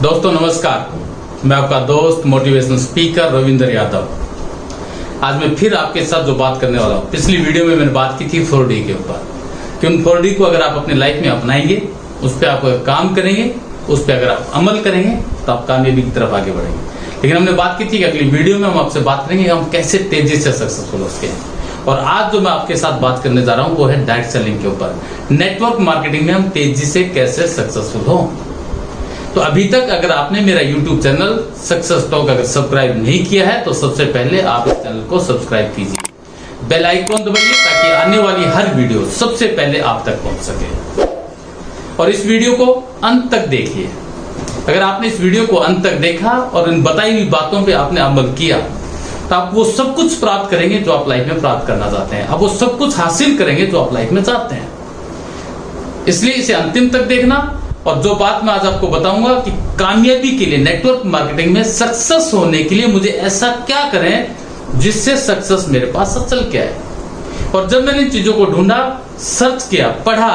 दोस्तों नमस्कार, मैं आपका दोस्त मोटिवेशनल स्पीकर रविंद्र यादव। आज मैं फिर आपके साथ जो बात करने वाला हूँ, पिछली वीडियो में मैंने बात की थी 4D के ऊपर कि उन 4D को अगर आप अपनी लाइफ में अपनाएंगे, उस पर आप काम करेंगे, उस पर अगर आप अमल करेंगे तो आप कामयाबी की तरफ आगे बढ़ेंगे। लेकिन हमने बात की थी कि अगली वीडियो में हम आपसे बात करेंगे हम कैसे तेजी से सक्सेसफुल हो सके। और आज जो मैं आपके साथ बात करने जा रहा हूँ वो है डायरेक्ट सेलिंग के ऊपर। नेटवर्क मार्केटिंग में हम तेजी से कैसे सक्सेसफुल हो। तो अभी तक अगर आपने मेरा YouTube चैनल सक्सेस टॉक अगर सब्सक्राइब नहीं किया है तो सबसे पहले आप इस चैनल को सब्सक्राइब कीजिए, बेल आइकॉन दबाइए ताकि आने वाली हर वीडियो सबसे पहले आप तक पहुंच सके। और इस वीडियो को अंत तक देखिए। अगर आपने इस वीडियो को अंत तक देखा और इन बताई हुई बातों पे आपने अमल किया तो आप वो सब कुछ प्राप्त करेंगे जो आप लाइफ में प्राप्त करना चाहते हैं। आप वो सब कुछ हासिल करेंगे जो आप लाइफ में चाहते हैं। इसलिए इसे अंतिम तक देखना। और जो बात मैं आज आपको बताऊंगा कि कामयाबी के लिए नेटवर्क मार्केटिंग में सक्सेस होने के लिए मुझे ऐसा क्या करें जिससे सक्सेस मेरे पास अचल क्या है। और जब मैंने इन चीजों को ढूंढा, सर्च किया, पढ़ा,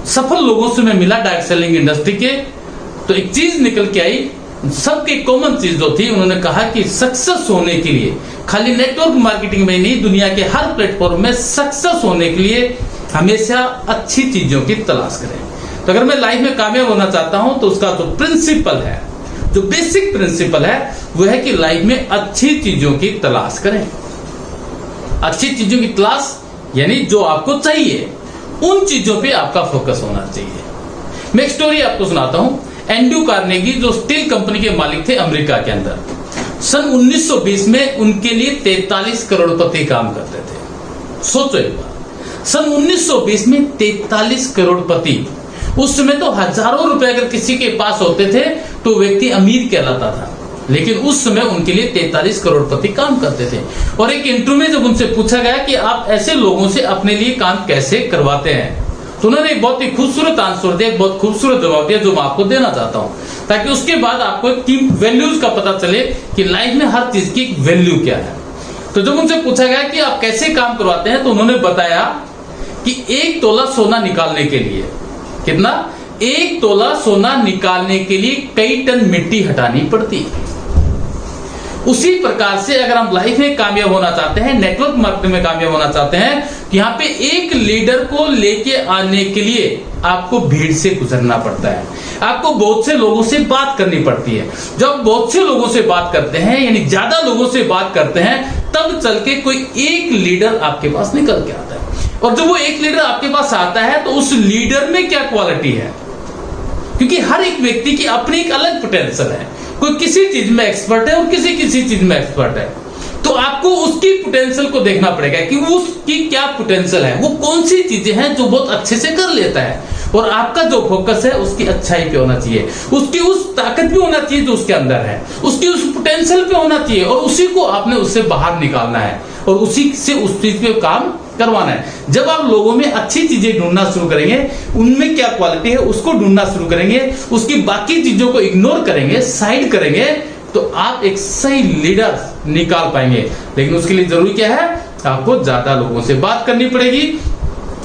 सफल लोगों से मैं मिला डायरेक्ट सेलिंग इंडस्ट्री के, तो एक चीज निकल के आई। सबकी कॉमन चीज जो थी, उन्होंने कहा कि सक्सेस होने के लिए खाली नेटवर्क मार्केटिंग में नहीं, दुनिया के हर प्लेटफॉर्म में सक्सेस होने के लिए हमेशा अच्छी चीजों की तलाश करें। तो अगर मैं लाइफ में कामयाब होना चाहता हूं तो उसका जो प्रिंसिपल है, जो बेसिक प्रिंसिपल है, वो है कि लाइफ में अच्छी चीजों की तलाश करें। अच्छी चीजों की तलाश यानी जो आपको चाहिए उन चीजों पे आपका फोकस होना चाहिए। मैं एक स्टोरी आपको सुनाता हूं। एंड्रू कार्नेगी जो स्टील कंपनी के मालिक थे अमेरिका के अंदर, सन 1920 में उनके लिए 43 करोड़पति काम करते थे। सोचो एक बार, सन 1920 में 43 करोड़पति। उस समय तो हजारों रुपए अगर किसी के पास होते थे तो व्यक्ति अमीर कहलाता था, लेकिन उस समय उनके लिए 43 करोड़पति काम करते थे। और एक इंटरव्यू में जब उनसे पूछा गया कि आप ऐसे लोगों से अपने लिए काम कैसे करवाते हैं, तो उन्होंने एक बहुत ही खूबसूरत आंसर दिया, एक बहुत खूबसूरत जवाब दिया जो मैं आपको देना चाहता हूं, ताकि उसके बाद आपको एक वैल्यूज का पता चले कि लाइफ में हर चीज की वैल्यू क्या है। तो जब उनसे पूछा गया कि आप कैसे काम करवाते हैं, तो उन्होंने बताया कि 1 तोला सोना निकालने के लिए, कितना, 1 तोला सोना निकालने के लिए कई टन मिट्टी हटानी पड़ती। उसी प्रकार से अगर हम लाइफ में कामयाब होना चाहते हैं, नेटवर्क मार्केटिंग में कामयाब होना चाहते हैं, तो यहाँ पे एक लीडर को लेके आने के लिए आपको भीड़ से गुजरना पड़ता है। आपको बहुत से लोगों से बात करनी पड़ती है। जब बहुत से लोगों से बात करते हैं, यानी ज्यादा लोगों से बात करते हैं, तब चल के कोई एक लीडर आपके पास निकल के आता है। और जब वो एक लीडर आपके पास आता है तो उस लीडर में क्या क्वालिटी है, क्योंकि हर एक व्यक्ति की अपनी एक अलग पोटेंशियल है। कोई किसी चीज में एक्सपर्ट है और किसी किसी चीज में एक्सपर्ट है। तो आपको उसकी पोटेंशियल को देखना पड़ेगा कि उसकी क्या पोटेंशियल है, वो कौन सी चीजें हैं जो बहुत अच्छे से कर लेता है। और आपका जो फोकस है उसकी अच्छाई पे होना चाहिए, उसकी उस ताकत पे होना चाहिए जो उसके अंदर है, उसकी उस पोटेंशियल पे होना चाहिए। और उसी को आपने उससे बाहर निकालना है और उसी से उस चीज पे काम करवाना है। जब आप लोगों में अच्छी चीजें ढूंढना शुरू करेंगे, उनमें क्या क्वालिटी है उसको ढूंढना शुरू करेंगे, उसकी बाकी चीजों को इग्नोर करेंगे, साइड करेंगे, तो आप एक सही लीडर निकाल पाएंगे। लेकिन उसके लिए जरूरी क्या है, आपको ज्यादा लोगों से बात करनी पड़ेगी।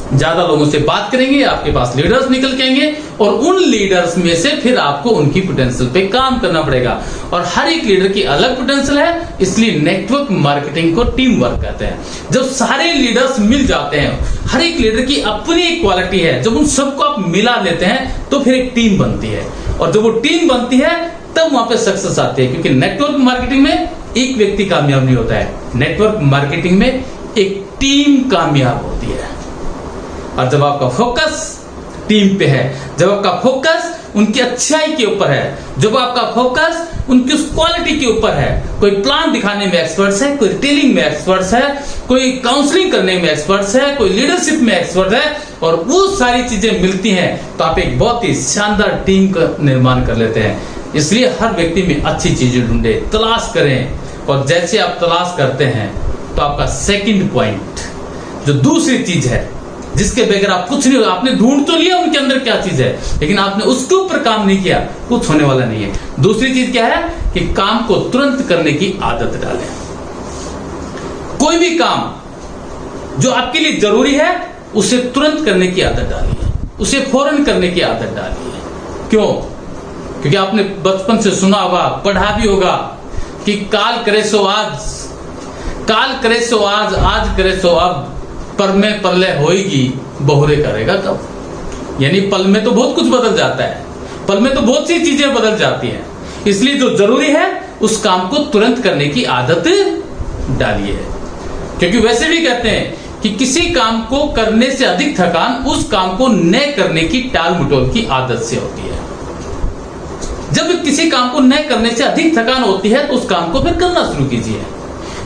ज्यादा लोगों से बात करेंगे, आपके पास लीडर्स निकल के आएंगे और उन लीडर्स में से फिर आपको उनकी पोटेंशियल पे काम करना पड़ेगा। और हर एक लीडर की अलग पोटेंशियल है, इसलिए नेटवर्क मार्केटिंग को टीम वर्क कहते हैं। जब सारे लीडर्स मिल जाते हैं, हर एक लीडर की अपनी एक क्वालिटी है, जब उन सबको आप मिला लेते हैं तो फिर एक टीम बनती है। और जब वो टीम बनती है तब वहां पे सक्सेस आती है। क्योंकि नेटवर्क मार्केटिंग में एक व्यक्ति कामयाब नहीं होता है, नेटवर्क मार्केटिंग में एक टीम कामयाब होती है। और जब आपका फोकस टीम पे है, जब आपका फोकस उनकी अच्छाई के ऊपर है, जब आपका फोकस उनकी उस क्वालिटी के ऊपर है, कोई प्लान दिखाने में एक्सपर्ट्स है, कोई रिटेलिंग में एक्सपर्ट्स है, कोई काउंसलिंग करने में एक्सपर्ट्स है, कोई लीडरशिप में एक्सपर्ट है, और वो सारी चीजें मिलती हैं तो आप एक बहुत ही शानदार टीम का निर्माण कर लेते हैं। इसलिए हर व्यक्ति में अच्छी चीजें ढूंढे, तलाश करें। और जैसे आप तलाश करते हैं तो आपका सेकंड पॉइंट, जो दूसरी चीज है जिसके बगैर आप कुछ नहीं हो, आपने ढूंढ तो लिया उनके अंदर क्या चीज है, लेकिन आपने उसके ऊपर काम नहीं किया, कुछ होने वाला नहीं है। दूसरी चीज क्या है कि काम को तुरंत करने की आदत डालें। कोई भी काम जो आपके लिए जरूरी है उसे तुरंत करने की आदत डालिए, उसे फौरन करने की आदत डालिए। क्यों? क्योंकि आपने बचपन से सुना होगा, पढ़ा भी होगा कि काल करे सो आज, काल करे सो आज, आज करे सो अब, पर में प्रलय होएगी, बहुरे करेगा कब। यानी पल में तो बहुत कुछ बदल जाता है, पल में तो बहुत सी चीजें बदल जाती हैं। इसलिए जो जरूरी है उस काम को तुरंत करने की आदत डालिए। क्योंकि वैसे भी कहते हैं कि किसी काम को करने से अधिक थकान उस काम को न करने की टाल मटोल की आदत से होती है। जब किसी काम को न करने से अधिक थकान होती है तो उस काम को फिर करना शुरू कीजिए।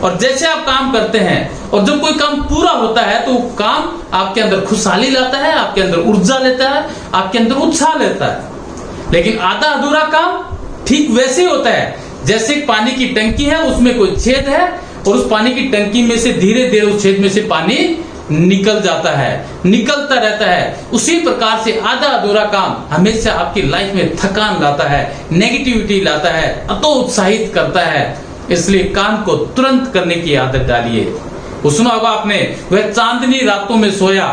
और जैसे आप काम करते हैं और जब कोई काम पूरा होता है तो काम आपके अंदर खुशहाली लाता है, आपके अंदर ऊर्जा लेता है, आपके अंदर उत्साह लेता है। लेकिन आधा अधूरा काम ठीक वैसे होता है जैसे पानी की टंकी है, उसमें कोई छेद है और उस पानी की टंकी में से धीरे धीरे उस छेद में से पानी निकल जाता है, निकलता रहता है। उसी प्रकार से आधा अधूरा काम हमेशा आपकी लाइफ में थकान लाता है, नेगेटिविटी लाता है, अतो उत्साहित करता है। इसलिए काम को तुरंत करने की आदत डालिए। वो सुना होगा आपने, वह चांदनी रातों में सोया,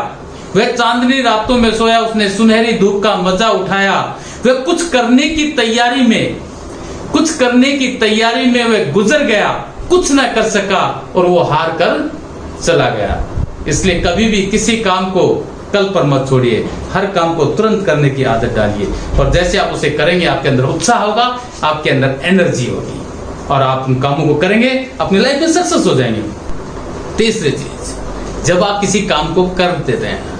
वह चांदनी रातों में सोया, उसने सुनहरी धूप का मजा उठाया। वह कुछ करने की तैयारी में, कुछ करने की तैयारी में वह गुजर गया, कुछ न कर सका और वो हार कर चला गया। इसलिए कभी भी किसी काम को कल पर मत छोड़िए, हर काम को तुरंत करने की आदत डालिए। और जैसे आप उसे करेंगे आपके अंदर उत्साह होगा, आपके अंदर एनर्जी होगी और आप उन कामों को करेंगे, अपनी लाइफ में सक्सेस हो जाएंगे। तीसरी चीज, जब आप किसी काम को कर देते हैं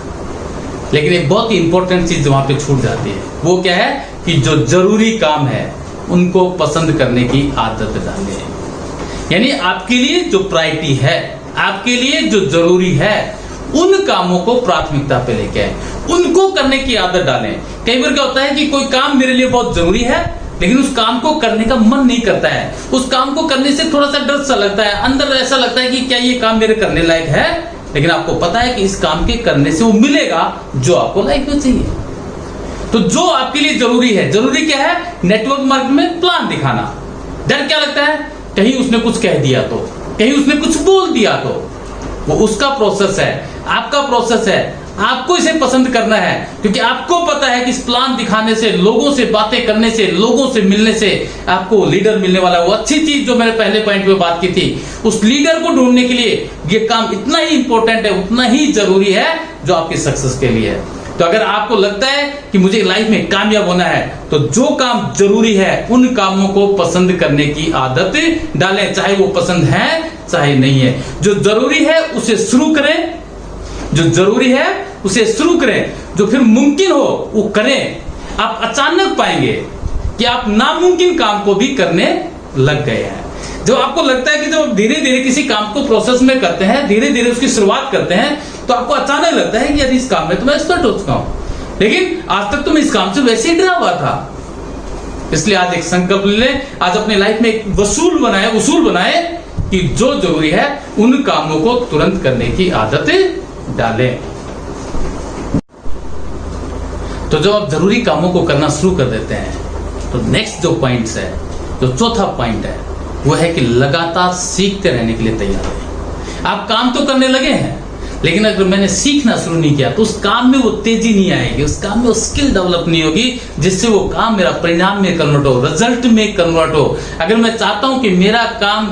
लेकिन एक बहुत ही इंपॉर्टेंट चीज वहां पे छूट जाती है, वो क्या है कि जो जरूरी काम है उनको पसंद करने की आदत डालें। यानी आपके लिए जो प्रायोरिटी है, आपके लिए जो जरूरी है, उन कामों को प्राथमिकता पे लेके आए, उनको करने की आदत डालें। कई बार क्या होता है कि कोई काम मेरे लिए बहुत जरूरी है लेकिन उस काम को करने का मन नहीं करता है, उस काम को करने से थोड़ा सा डर सा लगता है, अंदर ऐसा लगता है कि क्या ये काम मेरे करने लायक है। लेकिन आपको पता है कि इस काम के करने से वो मिलेगा जो आपको लाइफ में चाहिए। तो जो आपके लिए जरूरी है, जरूरी क्या है, नेटवर्क मार्केटिंग में प्लान दिखाना। डर क्या लगता है, कहीं उसने कुछ कह दिया तो, कहीं उसने कुछ बोल दिया तो। वो उसका प्रोसेस है, आपका प्रोसेस है, आपको इसे पसंद करना है। क्योंकि आपको पता है कि इस प्लान दिखाने से, लोगों से बातें करने से, लोगों से मिलने से आपको लीडर मिलने वाला है। वो अच्छी चीज जो मैंने पहले पॉइंट में बात की थी, उस लीडर को ढूंढने के लिए ये काम इतना ही इंपॉर्टेंट है, उतना ही जरूरी है जो आपकी सक्सेस के लिए है। तो अगर आपको लगता है कि मुझे लाइफ में कामयाब होना है तो जो काम जरूरी है उन कामों को पसंद करने की आदत डालें, चाहे वो पसंद है चाहे नहीं है। जो जरूरी है उसे शुरू करें, जो जरूरी है उसे शुरू करें, जो फिर मुमकिन हो वो करें। आप अचानक पाएंगे कि आप नामुमकिन काम को भी करने लग गए हैं। जो आपको लगता है कि जब धीरे धीरे किसी काम को प्रोसेस में करते हैं, धीरे धीरे उसकी शुरुआत करते हैं, तो आपको अचानक लगता है कि यार इस काम में तो मैं एक्सपर्ट हो चुका हूं, लेकिन आज तक तो मैं इस काम से वैसे ही डरा हुआ था। इसलिए आज एक संकल्प ले, आज अपने लाइफ में एक उसूल बनाए कि जो जरूरी है उन कामों को तुरंत करने की आदत डालें। तो जब आप जरूरी कामों को करना शुरू कर देते हैं तो नेक्स्ट जो पॉइंट्स है, जो चौथा पॉइंट है, वो है कि लगातार सीखते रहने के लिए तैयार रहें। आप काम तो करने लगे हैं लेकिन अगर मैंने सीखना शुरू नहीं किया तो उस काम में वो तेजी नहीं आएगी, उस काम में वो स्किल डेवलप नहीं होगी जिससे वो काम मेरा परिणाम में कन्वर्ट हो, रिजल्ट में कन्वर्ट हो। अगर मैं चाहता हूं कि मेरा काम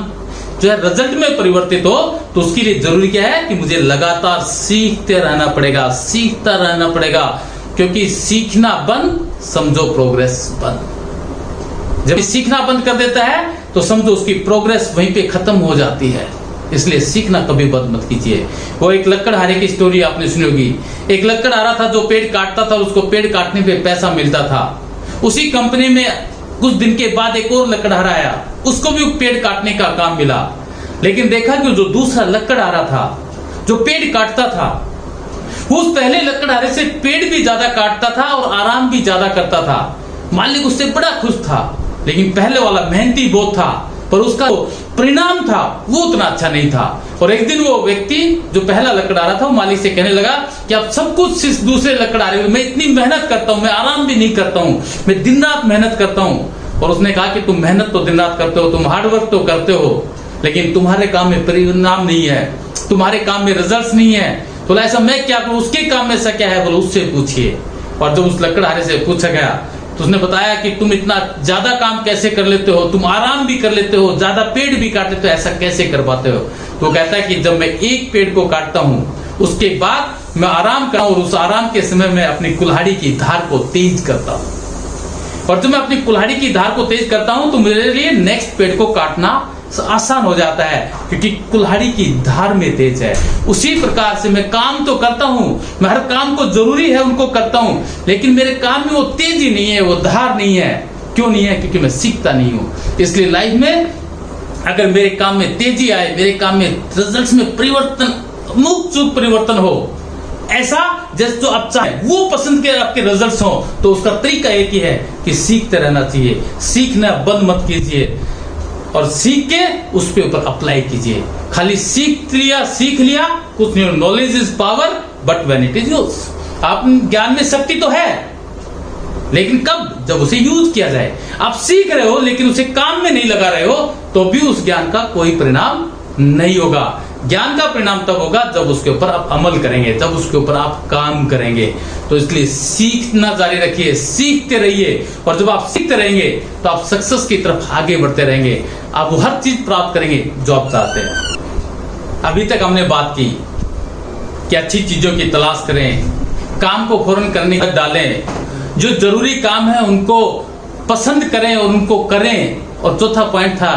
जो है रिजल्ट में परिवर्तित हो तो उसके लिए जरूरी क्या है कि मुझे लगातार सीखते रहना पड़ेगा, सीखता रहना पड़ेगा। क्योंकि सीखना बंद समझो प्रोग्रेस बंद। जब सीखना बंद कर देता है तो समझो उसकी प्रोग्रेस वहीं पे खत्म हो जाती है। इसलिए सीखना कभी बंद मत कीजिए। वो एक लकड़हारे की स्टोरी आपने सुनी होगी। एक लकड़हारा था जो पेड़ काटता था, उसको पेड़ काटने पे पैसा मिलता था। उसी कंपनी में कुछ दिन के बाद एक और लकड़हारा आया, उसको भी पेड़ काटने का काम मिला। लेकिन देखा कि जो दूसरा लकड़हारा था जो पेड़ काटता था, वो उस पहले लकड़हारे से पेड़ भी ज्यादा काटता था और आराम भी ज्यादा करता था। मालिक उससे बड़ा खुश था, लेकिन पहले वाला मेहनती बहुत था पर उसका परिणाम था वो उतना अच्छा नहीं था। और एक दिन वो व्यक्ति जो पहला लकड़हारा था वो मालिक से कहने लगा कि आप सब कुछ इस दूसरे लकड़हारे में, मैं इतनी मेहनत करता हूँ, मैं आराम भी नहीं करता हूँ, मैं दिन रात मेहनत करता हूँ। और उसने कहा कि तुम मेहनत तो दिन रात करते हो, तुम हार्डवर्क तो करते हो, लेकिन तुम्हारे काम में परिणाम नहीं है, तुम्हारे काम में रिजल्ट नहीं है। तो ऐसा मैं क्या करूं, उसके काम में ऐसा क्या है, बोलो उससे पूछिए। और जब उस लकड़हारे से पूछा गया तो उसने बताया कि तुम इतना ज्यादा काम कैसे कर लेते हो, तुम आराम भी कर लेते हो, ज्यादा पेड़ भी काट लेते हो, ऐसा कैसे कर पाते हो? तो कहता है कि जब मैं एक पेड़ को काटता हूं उसके बाद मैं आराम करता हूं और उस आराम के समय में अपनी कुल्हाड़ी की धार को तेज करता हूं, और जब मैं अपनी कुल्हाड़ी की धार को तेज करता हूं तो मेरे लिए नेक्स्ट पेड़ को काटना आसान हो जाता है, क्योंकि कुल्हाड़ी की धार में तेज है। उसी प्रकार से मैं काम तो करता हूं, मैं हर काम को जरूरी है उनको करता हूं, लेकिन मेरे काम में वो तेजी नहीं है, वो धार नहीं है। क्यों नहीं है? क्योंकि मैं सीखता नहीं हूं। इसलिए लाइफ में अगर मेरे काम में तेजी आए, मेरे काम में रिजल्ट्स में परिवर्तन, अमूक चूक परिवर्तन हो, ऐसा जैसे जो आप चाहे वो पसंद के आपके रिजल्ट्स हो, तो उसका तरीका एक ही है कि सीखते रहना चाहिए। सीखना बंद मत कीजिए और सीख के उस पे ऊपर अप्लाई कीजिए। खाली सीख लिया कुछ नहीं। Knowledge is power but when it is used. आप ज्ञान में शक्ति तो है, लेकिन कब? जब उसे यूज किया जाए। आप सीख रहे हो लेकिन उसे काम में नहीं लगा रहे हो तो भी उस ज्ञान का कोई परिणाम नहीं होगा। ज्ञान का परिणाम तब होगा जब उसके ऊपर आप अमल करेंगे, जब उसके ऊपर आप काम करेंगे। तो इसलिए सीखना जारी रखिए, सीखते रहिए, और जब आप सीखते रहेंगे तो आप सक्सेस की तरफ आगे बढ़ते रहेंगे। आप वो हर चीज प्राप्त करेंगे जो आप चाहते हैं। अभी तक हमने बात की कि अच्छी चीजों की तलाश करें, काम को फौरन करने की डालें, जो जरूरी काम है उनको पसंद करें और उनको करें। और चौथा पॉइंट था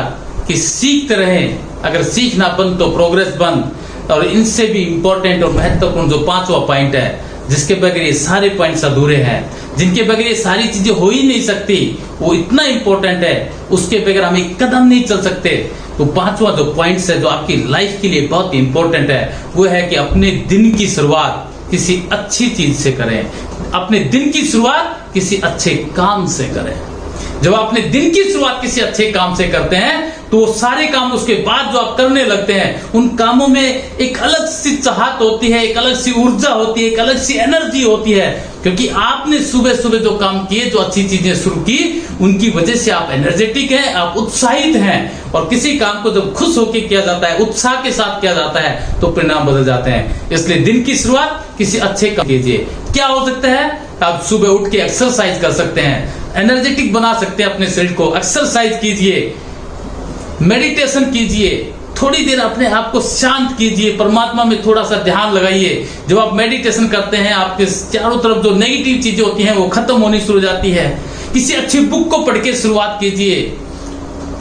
कि सीखते रहें। अगर सीखना बंद तो प्रोग्रेस बंद। और इनसे भी इंपॉर्टेंट और महत्वपूर्ण जो पांचवा पॉइंट है, जिसके बगैर ये सारे पॉइंट्स अधूरे हैं, जिनके बगैर ये सारी चीजें हो ही नहीं सकती, वो इतना इंपॉर्टेंट है, उसके बगैर हम एक कदम नहीं चल सकते। तो पांचवा जो पॉइंट्स है जो आपकी लाइफ के लिए बहुत इंपॉर्टेंट है, वो है कि अपने दिन की शुरुआत किसी अच्छी चीज से करें। अपने दिन की शुरुआत किसी अच्छे काम से करें। जब आप अपने दिन की शुरुआत किसी अच्छे काम से करते हैं तो वो सारे काम उसके बाद जो आप करने लगते हैं, उन कामों में एक अलग सी चाहत होती है, एक अलग सी ऊर्जा होती है, एक अलग सी एनर्जी होती है, क्योंकि आपने सुबह सुबह जो काम किए, जो अच्छी चीजें शुरू की, उनकी वजह से आप एनर्जेटिक हैं, आप उत्साहित हैं। और किसी काम को जब खुश होकर किया जाता है, उत्साह के साथ किया जाता है, तो परिणाम बदल जाते हैं। इसलिए दिन की शुरुआत किसी अच्छे काम कीजिए। क्या हो सकता है? आप सुबह उठ के एक्सरसाइज कर सकते हैं, एनर्जेटिक बना सकते हैं अपने शरीर को। एक्सरसाइज कीजिए, मेडिटेशन कीजिए, थोड़ी देर अपने आप को शांत कीजिए, परमात्मा में थोड़ा सा ध्यान लगाइए। जब आप मेडिटेशन करते हैं, आपके चारों तरफ जो नेगेटिव चीजें होती हैं वो खत्म होनी शुरू हो जाती है। किसी अच्छी बुक को पढ़ के शुरुआत कीजिए,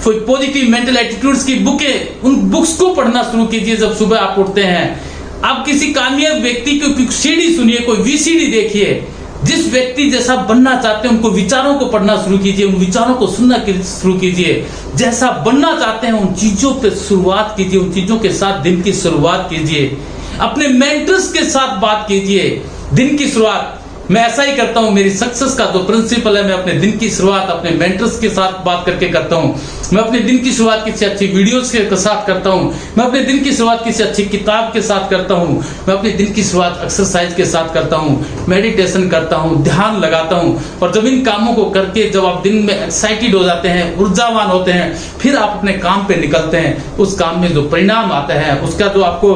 पॉजिटिव मेंटल एटीट्यूड्स की बुकें, उन बुक्स को पढ़ना शुरू कीजिए जब सुबह आप उठते हैं। आप किसी कामयाब व्यक्ति की सीढ़ी सुनिए, कोई वीसीडी देखिए, जिस व्यक्ति जैसा बनना चाहते हैं उनको विचारों को पढ़ना शुरू कीजिए, उन विचारों को सुनना शुरू कीजिए। जैसा बनना चाहते हैं उन चीजों पे शुरुआत कीजिए, उन चीजों के साथ दिन की शुरुआत कीजिए। अपने मेंटर्स के साथ बात कीजिए। दिन की शुरुआत मैं ऐसा ही करता हूं। मेरी सक्सेस का जो प्रिंसिपल है, मैं अपने दिन की शुरुआत अपने मेंटर्स के साथ बात करके करता हूं। मैं अपने दिन की शुरुआत किसी अच्छी वीडियोस के साथ करता हूं। मैं अपने दिन की शुरुआत किसी अच्छी किताब के साथ करता हूं। मैं अपने दिन की शुरुआत एक्सरसाइज के साथ करता हूं, मेडिटेशन करता हूं, ध्यान लगाता हूं। और जब इन कामों को करके जब आप दिन में एक्साइटेड हो जाते हैं, ऊर्जावान होते हैं, फिर आप अपने काम पे निकलते हैं। उस काम में जो परिणाम आता है, उसका जो आपको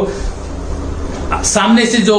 सामने से जो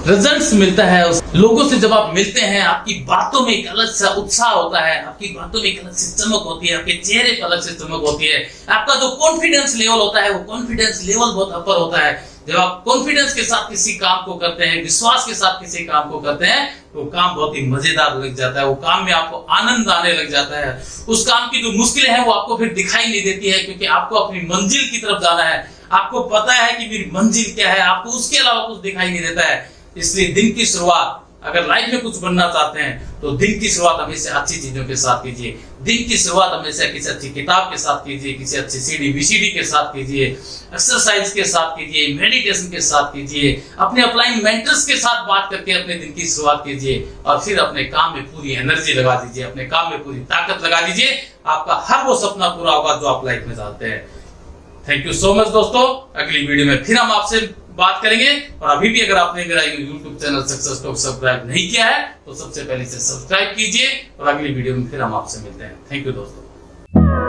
रिजल्ट्स मिलता है, उस लोगों से जब आप मिलते हैं, आपकी बातों में एक अलग सा उत्साह होता है, आपकी बातों में एक अलग सी चमक होती है, आपके चेहरे पर अलग से चमक होती है। आपका जो कॉन्फिडेंस लेवल होता है, वो कॉन्फिडेंस लेवल बहुत अपर होता है। जब आप कॉन्फिडेंस के साथ किसी काम को करते हैं, विश्वास के साथ किसी काम को करते हैं, तो काम बहुत ही मजेदार लग जाता है। वो काम में आपको आनंद आने लग जाता है। उस काम की जो मुश्किलें हैं वो आपको फिर दिखाई नहीं देती है, क्योंकि आपको अपनी मंजिल की तरफ जाना है। आपको पता है कि मेरी मंजिल क्या है, आपको उसके अलावा कुछ दिखाई नहीं देता है। इसलिए दिन की शुरुआत, अगर लाइफ में कुछ बनना चाहते हैं तो दिन की शुरुआत हमेशा अच्छी चीजों के साथ कीजिए। दिन की शुरुआत हमेशा किसी अच्छी किताब के साथ कीजिए, किसी अच्छी सीडी वीसीडी के साथ कीजिए, एक्सरसाइज के साथ कीजिए, मेडिटेशन के साथ कीजिए, अपने अपलाइन मेंटर्स के साथ बात करके अपने दिन की शुरुआत कीजिए। और फिर अपने काम में पूरी एनर्जी लगा दीजिए, अपने काम में पूरी ताकत लगा दीजिए। आपका हर वो सपना पूरा होगा जो आप लाइफ में चाहते हैं। थैंक यू सो मच दोस्तों। अगली वीडियो में फिर हम आपसे बात करेंगे। और अभी भी अगर आपने मेरा YouTube channel success talk subscribe नहीं किया है तो सबसे पहले से सब्सक्राइब कीजिए। और अगली वीडियो में फिर हम आपसे मिलते हैं। थैंक यू दोस्तों।